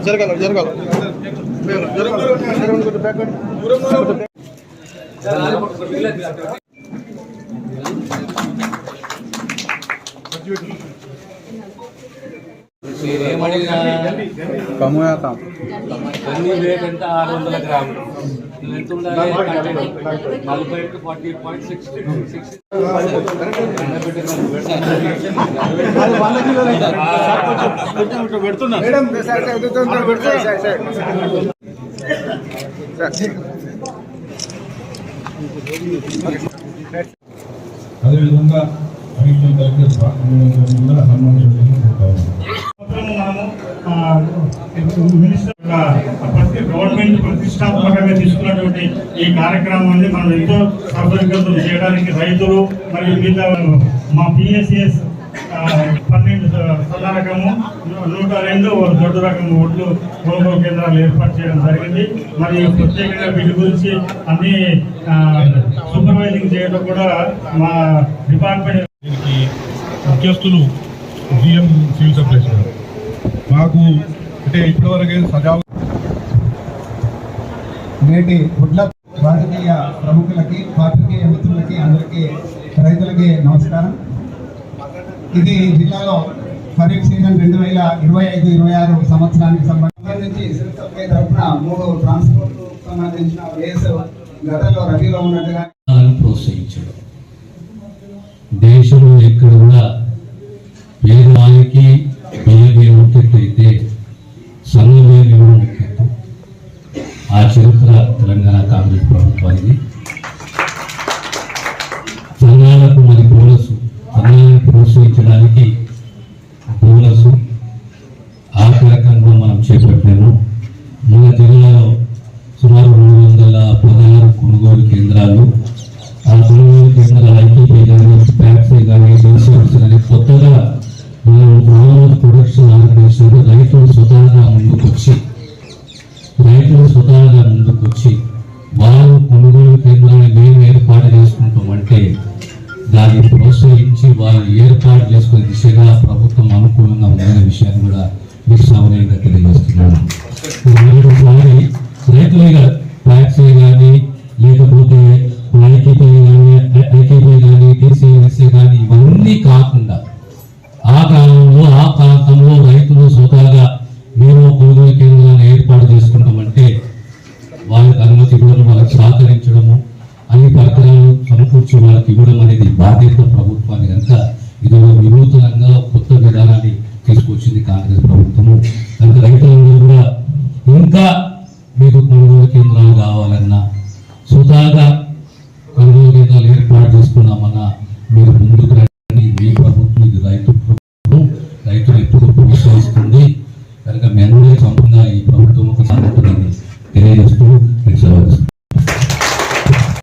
జరగాలి జరగాలి కమోయాత 600 గ్రాములు ఎంత ఉండాలి 40-40.6 అదేవిధంగా అడిషనల్ కలెక్టర్ గవర్నమెంట్ ప్రతిష్టాత్మకంగా తీసుకున్నటువంటి ఈ కార్యక్రమాన్ని మనం ఎంతో సఫలీకృతం చేయడానికి రైతులు మరియు మిగతా మా పిఎస్సిఎస్ 12 సన్న రకము 102 దొడ్డు రకము ఒడ్లు కొనుగోలు కేంద్రాలు ఏర్పాటు చేయడం జరిగింది. మరియు ప్రత్యేకంగా వీటి గురించి అన్ని సూపర్వైజింగ్ చేయడం కూడా మా డిపార్ట్మెంట్ ముఖ్యస్తులు జిఎం సివిల్ సప్లైస్ మాకు అంటే ఇప్పటివరకే సజావు నేటి గుడ్ల రాజకీయ ప్రముఖులకి పాత్రికేయ మిత్రులకి అందరికీ రైతులకి నమస్కారం. ఇది జిల్లాలో ఖరీఫ్ సీజన్ 2025-26 సంవత్సరానికి సంబంధించి సివిల్ సప్లై తరఫున 3 ట్రాన్స్పోర్ట్ సంబంధించిన వేస్ గతంలో రబీలో ఉన్నట్టుగా ప్రోత్సహించడం. దేశంలో ఎక్కడ కూడా పేదవానికి బియ్యం ముఖ్యమైతే సన్నవేలు ముఖ్యత. ఆ చరిత్ర తెలంగాణ కాంగ్రెస్ ప్రభుత్వానికి. సంఘాలకు మరి బోనసు సంఘాలను ప్రోత్సహించడానికి బోనసు ఆఖరి రకంగా మనం చేపట్టాము. మన జిల్లాలో సుమారు 316 కొనుగోలు కేంద్రాలు, ఆ కొనుగోలు కేంద్రాల ఐటీపీ కానీ ప్యాక్సీ కానీ డిసిఎస్ కానీ కొత్తగా ప్రొడక్షన్ ఆర్గనైజేషన్ రైతులు స్వతహాగా ముందుకొచ్చి వాళ్ళు కొనుగోలు కేంద్రాన్ని మేము ఏర్పాటు చేసుకుంటామంటే దాన్ని ప్రోత్సహించి వాళ్ళు ఏర్పాటు చేసుకునే దిశగా ప్రభుత్వం అనుకూలంగా ఉందనే విషయాన్ని కూడా మీకు సౌకర్యంగా తెలియజేస్తున్నాను. రైతులుగా ట్యాక్సీ కానీ లేకపోతే ఐటీపీ కానీ టీసీఎస్ఏ కానీ ఇవన్నీ కాకుండా ఆ ప్రాంతంలో రైతులు స్వతహాగా మేము కొనుగోలు కేంద్రాన్ని ఏర్పాటు చేసుకుంటామంటే వాళ్ళకి అనుమతి ఇవ్వడం, వాళ్ళకి సహకరించడము, అన్ని పరికరాలు సమకూర్చి వాళ్ళకి ఇవ్వడం అనేది బాధ్యత ప్రభుత్వాన్ని కనుక ఇది వినూతనంగా కొత్త విధానాన్ని తీసుకొచ్చింది కాంగ్రెస్ ప్రభుత్వము. కనుక రైతులందరూ కూడా ఇంకా మీకు కొనుగోలు కేంద్రాలు కావాలన్నా స్వతహాగా